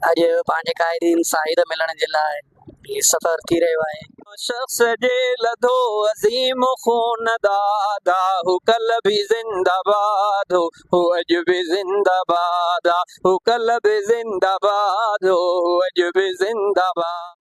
अज पांजे कायदीन साहिद मिलण जे लाइ सफ़र थी रहियो आहे। शख्स जे लधो अज़ीम खून दादा हू कल भी जिंदाबाद हो अज भी जिंदाबाद हो कल भी जिंदाबाद हो अज भी जिंदाबाद।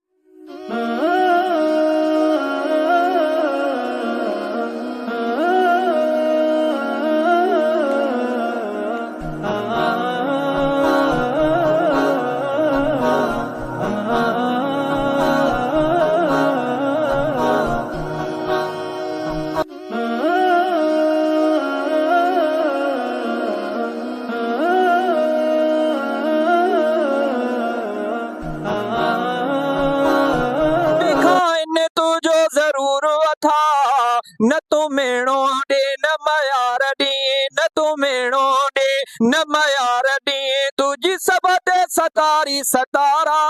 न तो मेणो डे न मयार डी न तो मेणो डे न मयार डी तुझी सबद सतारी सतारा।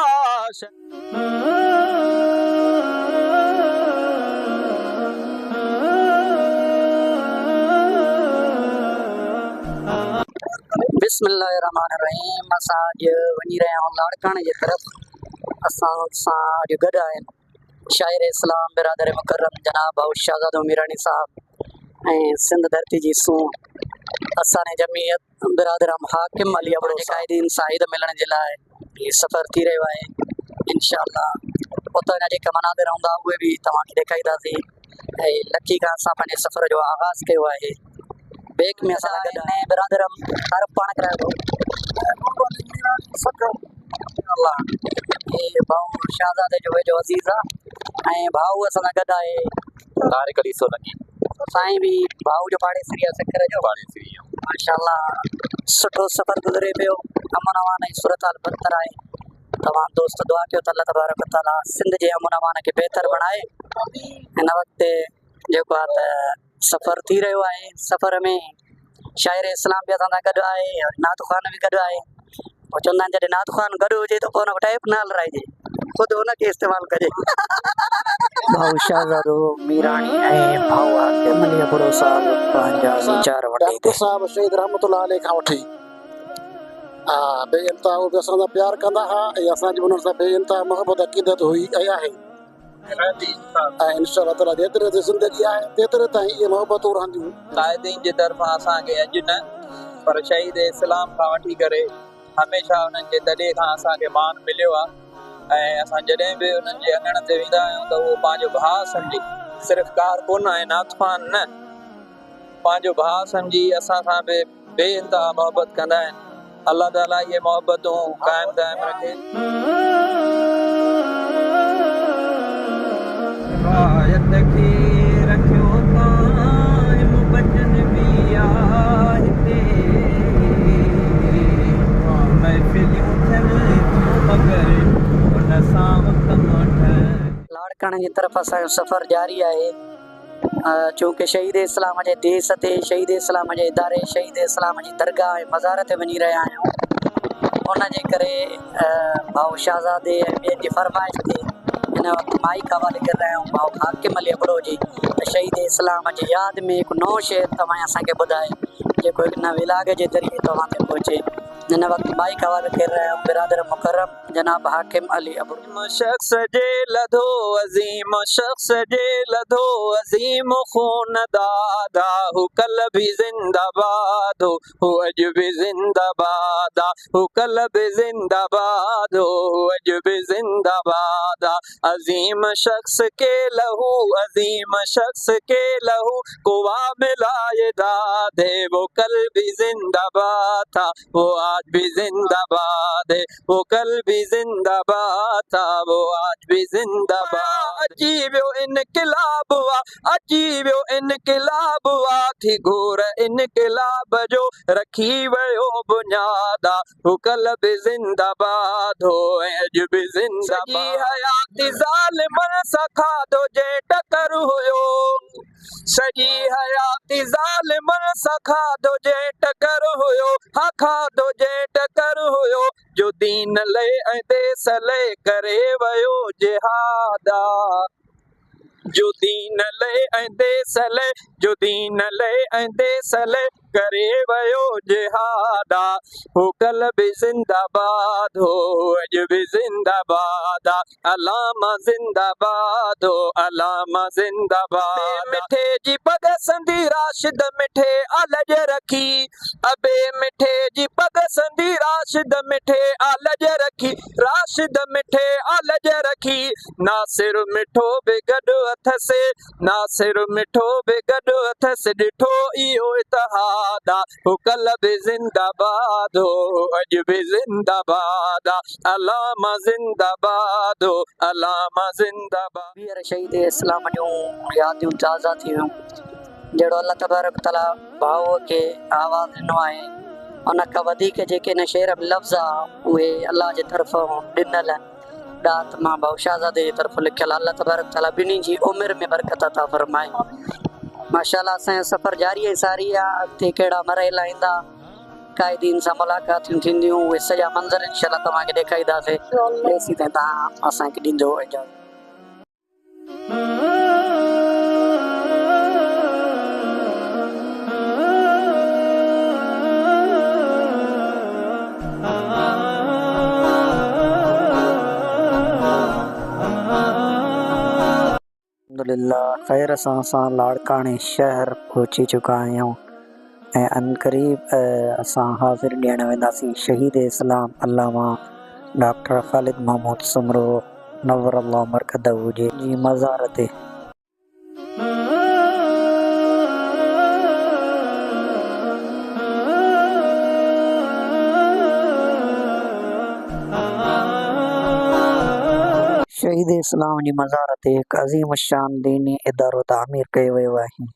बिस्मिल्लाहिर्रहमानिर्रहीम। असां अॼु वञी रहिया आहियूं लाड़काणे जी तरफ़। असां सां अॼु गॾु आहिनि शाइर इस्लाम बिरादर मुकर्रम जनाब भाऊ शाहज़ादो मीरानी साहब ऐं सिंध धरती जी सूह असाने जमीयत बिरादरम हाकिम अली अबड़ो कायदीन साहिद मिलण जे लाइ सफ़र थी रहियो आहे। इंशाअल्लाह उतां जा जेका मनाज़िर हूंदा उहे बि तव्हांखे ॾेखारींदासीं ऐं लकी खां असां पंहिंजे सफ़र जो आगाज़ कयो आहे। बेक में असां गॾु आहिनि बिरादरम तारफ़ पाण करायो भाऊ शाहज़ादे जो वेझो अज़ीज़ आहे ऐं भाऊ असां सां गॾु आहे तारिक अली सोलंकी साईं बि भाऊ जो पाड़ेसरी आहे सिखर जो पाड़ेसरी माशाअल्लाह। सुठो सफ़र गुज़रे पियो, अमन अमान ऐं सूरत हाल बदतर आहे। तव्हां दोस्त दुआ कयो त अल्लाह तबारक व तआला सिंध जे अमन अमान खे बहितर बणाए। हिन वक़्तु जेको आहे त सफ़र थी रहियो आहे। सफ़र में शाइर इस्लाम बि असां सां गॾु आहे, नात ख़ान बि गॾु आहे। पोइ चवंदा आहिनि जॾहिं नात ख़ान गॾु हुजे त पोइ हुनखे टाइप न हलाइजे, ख़ुदि हुनखे इस्तेमालु कजे। भाऊ शाहज़ादो मीरानी ऐं भाऊ हाकिम अली अबड़ो साहब पंहिंजा वीचार वठी साहब शहीद रहमतुल्लाह अलैह खां वठी बेइंतहा उहे बि असां सां प्यार कंदा हुआ ऐं असांजी उन्हनि सां बेइंतहा मोहबत अक़ीदत हुई ऐं आहे। ऐं इंशाअल्लाह ताला जेतिरे ते ज़िंदगी आहे तेतिरे ताईं इहे मोहबतूं रहंदियूं। कायदीन जे तरफ़ां असांखे अॼु न पर शहीद इस्लाम खां वठी करे हमेशह उन्हनि जे दॾे खां असांखे मान मिलियो आहे। ऐं असां जॾहिं बि उन्हनि जे अङण ते वेंदा आहियूं त उहो पंहिंजो भाउ सम्झी, सिर्फ़ु कारकुन ऐं नातख़ान न, पंहिंजो भाउ सम्झी असां सां बि बेइंतहा मोहबत कंदा आहिनि। अल्लाह ताला इहे मोहबतूं क़ाइमु दाइम रखे। लाड़काणे जी तरफ़ असांजो सफ़र जारी आहे। चूंकि शहीद इस्लाम जे देस ते, शहीद इस्लाम जे इदारे, शहीद इस्लाम जी दरगाह ऐं मज़ार ते वञी रहिया आहियूं। उन जे करे भाऊ शाहज़ादे ऐं ॿियनि जी फरमाइश ते हिन वक़्तु माइक हवाले करे रहिया आहियूं भाऊ हाकिम अली अबड़ो जी त शहीद इस्लाम जी यादि में हिकु नओं शेर तव्हां असांखे ॿुधाए जेको हिकु न विलाग जे ज़रिए तव्हां ते पहुचे। हिन वक़्तु माइक हवाले करे रहिया आहियूं बिरादर मुकर्रम जनाब हाकिम अली अबड़ो। शख्स जे लधो अज़ीम, शख्स जे लधो अज़ीम खून दादा हू कल भी जिंदाबाद हो अज भी जिंदाबाद हो कल भी जिंदाबाद हो अज भी जिंदाबाद। अजीम शख्स के लहू, अजीम शख्स के लहू को मिलाए दादे वो कल भी जिंदाबाद था वो आज भी जिंदाबाद है, वो कल भी जिंदाबाद था वो आज भी जिंदाबाद। अजीबो इनकलाब हुआ, अजीबो इनकलाब हुआ थी घोर इनकलाब जो रखी वयो बुनियादा वो कल भी जिंदाबाद हो आज भी जिंदाबाद। हयाती ज़ालिमन सा खाधो जे टकर हुयो, सॼी हयाती ज़ालिमन सा खाधो जे टकर हुयो, हा खाधो जे टकर हुयो जो दीन ले ऐं देस ले करे वयो जिहादा। जो दीन ले ऐंदे सले जो दीन ले ऐंदे सले करे वयो जिहादा हो कल भी जिंदाबाद हो अज भी जिंदाबाद अलामा जिंदाबाद हो अलामा जिंदाबाद मिठे जी पग संदी राशिद मिठे अलज रखी अबे मिठे जी पग संदी राशिद मिठे अलज रखी राशिद मिठे अलज रखी नासिर मिठो बेगड अथ से नासिर मिठो बेगड अथ से ॾिठो इहो इतिहाद हो कल भी जिंदाबाद हो अज भी जिंदाबाद अलामा जिंदाबाद हो अलामा जिंदाबाद। वीर शहीद इस्लाम जूं यादियूं ताज़ा थी वियूं जहिड़ो अल्लाह तबारक तआला भाउ खे आवाज़ ॾिनो आहे उन खां वधीक जेके हिन शेर में लफ़्ज़ आहे उहे अलाह जे तरफ़ां ॾिनल ॾात मां भाउ शहज़ादे जे तरफ़ लिखियल अल्लाह तबारक तआला ॿिन्ही जी उमिरि में बरकत अता फ़रमाए। माशाअल्लाह असांजो सफ़र जारी आहे सारी आहे अॻिते कहिड़ा मरहिला ईंदा क़ाइदीन सां मुलाक़ातियूं थींदियूं उहे सॼा मंज़र इंशाअल्लाह तव्हांखे ॾेखारींदासीं तेसीं ताईं तव्हां असांखे ॾींदो इजाज़त। अल्हम्दुलिल्लाह खैर सां असां लाड़काणे शहर पहुची चुका आहियूं ऐं अनक़रीब असां हाज़िर ॾियण वेंदासीं शहीद इस्लाम अल्लामा डॉक्टर ख़ालिद महमूद सुमरो नव्वर अल्लाह मरकदहू जी मज़ार ते। शहीद इस्लाम जी मज़ार ते हिकु अज़ीम शान दीनी इदारो तामीर कयो वियो आहे।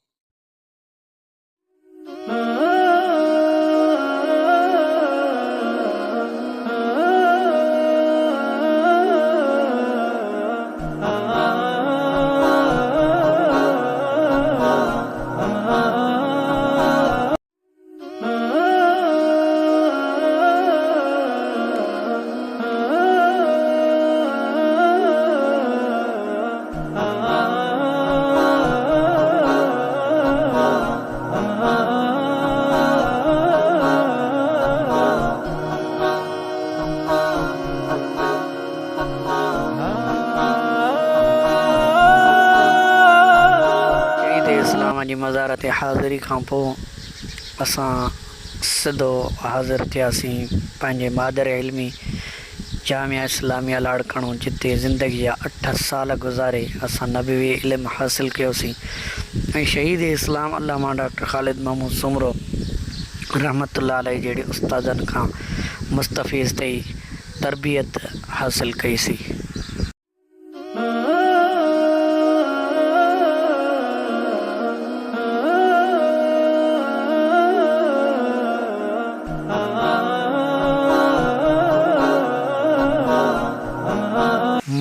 जी मज़ार ते हाज़िरी खां पोइ असां सिधो हाज़िर थियासीं पंहिंजे मादर इल्मी जामिया इस्लामिया लाड़काणो जिते ज़िंदगी जा 8 साल गुज़ारे असां नबवी इल्मु हासिल कयोसीं ऐं शहीद इस्लाम अल्लामा डॉक्टर ख़ालिद महमूद सुमरो रहमतुल्लाह अलैह जहिड़े उस्तादनि खां मुस्तफ़ीज़ ते तरबियत हासिल कईसीं।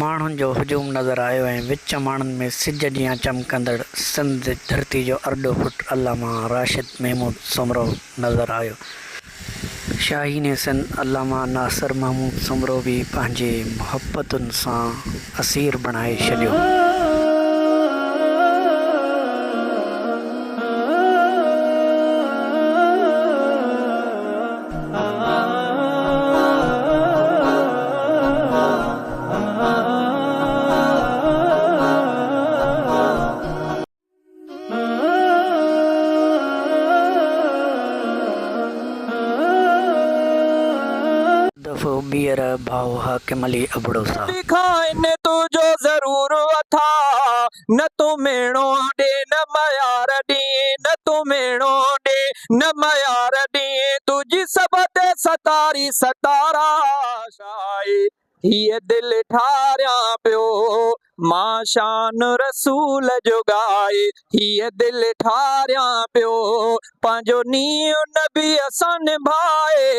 माण्हुनि जो हुजूम नज़र आयो ऐं विच माण्हुनि में सिज जीअं चमकंदड़ सिंध धरती जो अरॾो फुट अल्लामा राशिद महमूद सुमरो नज़र आयो। शाहीन सिंध अल्लामा नासिर महमूद सुमरो बि पंहिंजे मुहबतुनि सां असीर बणाए छॾियो। बीर भाव हाकिम अली अबड़ो सा खाने तुझो जरूर अथा न तू मेणो डे न मयार डी न तू मेणो डे न मयार डी तुझी सबते सतारी सतारा शाही ये दिल ठारिया पियो मां शान रसूल जो गाए ये दिल ठारिया पियो पांजो नीयो नबी असां निभाए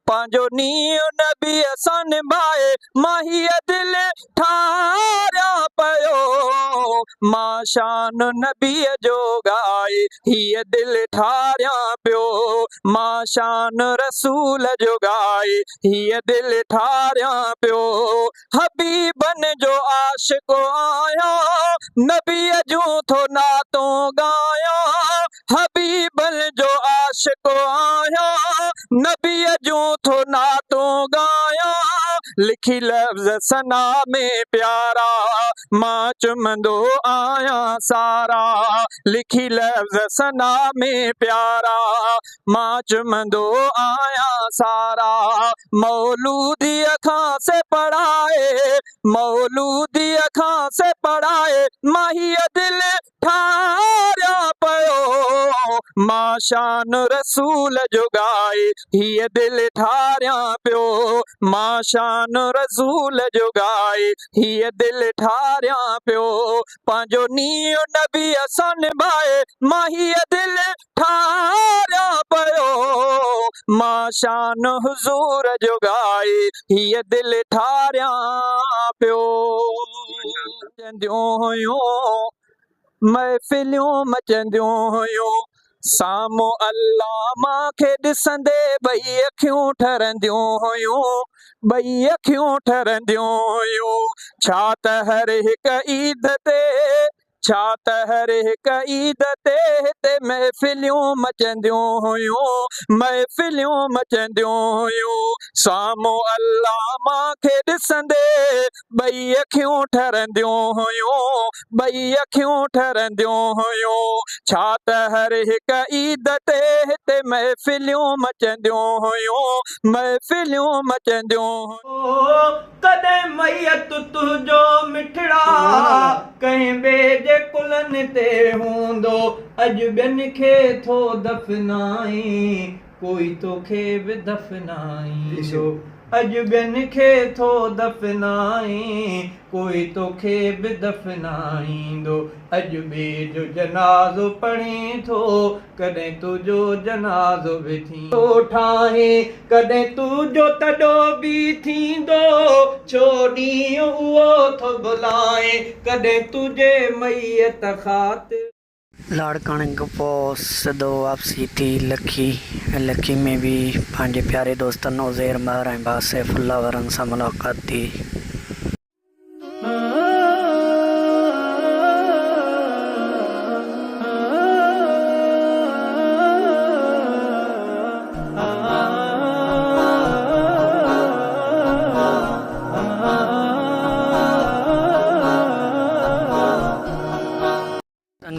पांजो नीयो नबी असां निभाए मां ये दिल ठारिया पियो मां शान नबी जो गाए ये दिल ठारिया पियो मां शान रसूल जो गाए ये दिल ठारिया पियो हबीबन जो आश आशिक़ आहियां नबीअ जूं थो नातूं ॻायां हबीबन जो आशिक़ आहियां नबीअ जूं थो नातूं ॻायां लिखी लफ़्ज़ सना में प्यारा मां चुमंदो आहियां सारा लिखी लफ़्ज़ सना में प्यारा मां चुमंदो आहियां सारा मौलूदीअ खां से पढ़ाए मौलूदीअ खां से पढ़ाए मां हीअ दिलि ठारियां पियो मां शान रसूल जो ॻाए हीअ दिलि ठारियां पियो मां शान रसूल जो ॻाए हीअ दिलि ठारियां पियो पंहिंजो नीयो नबीअ सां निभाए मां हीअ दिलि ठारियां पियो मां शान हुज़ूर जो ॻाए हीअ दिलि ठारियां पियो मचंदियूं हुयूं महफ़िलियूं मचंदियूं हुयूं साम्हूं अल्लाह मांखे ॾिसंदे ॿई अखियूं ठरंदियूं हुयूं ॿई अखियूं ठरंदियूं हुयूं छा त हर हिकु ईद ते छा त हर हिकु ईद ते हिते महफ़िलियूं मचंदियूं हुयूं महफ़िलियूं मचंदियूं हुयूं साम्हूं अल्लाह मांखे ॾिसंदे ॿई अखियूं ठरंदियूं हुयूं ॿई अखियूं ठरंदियूं हुयूं छा त हर हिकु ईद ते हिते महफ़िलियूं मचंदियूं हुयूं महफ़िलियूं मचंदियूं कॾहिं मैयत तुंहिंजो मिठड़ा कंहिं ॿिए जे कुलनि ते हूंदो अॼु ॿियनि खे थो दफ़नाई कोई तोखे बि दफ़नाईंदो अॼु ॿियनि खे थो दफ़नाई कोई तोखे बि दफ़नाईंदो अॼु ॿिए जो जनाज़ो पढ़ी थो कॾहिं तुंहिंजो जनाज़ो बि थींदो ठाहे कॾहिं तुंहिंजो तॾो बि थींदो छो ॾींहुं उहो थो बुलाए कॾहिं तुंहिंजे मैयत ख़ातिर लाड़काणे खां पोइ सिधो वापसी थी लखी में बि पंहिंजे प्यारे दोस्तनि उज़ैर महर ऐं भाउ सैफुल्ला वारनि सां मुलाक़ात थी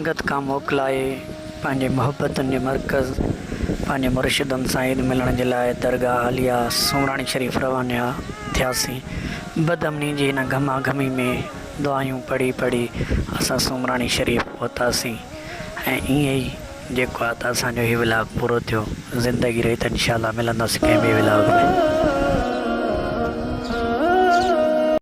संगत खां मोकिलाए पंहिंजे मुहबतनि जे मर्कज़ पंहिंजे मुर्शिदनि सां ईद मिलण जे लाइ दरगाह आलिया सुमराणी शरीफ़ रवाना थियासीं बदमनी जी हिन घमा घमी में दुआयूं पढ़ी असां सुमराणी शरीफ़ पहुतासीं ऐं ईअं ई जेको आहे त असांजो हीउ विलाग पूरो थियो ज़िंदगी रही त इंशाअल्लाह मिलंदासीं कंहिं ॿिए विलाग में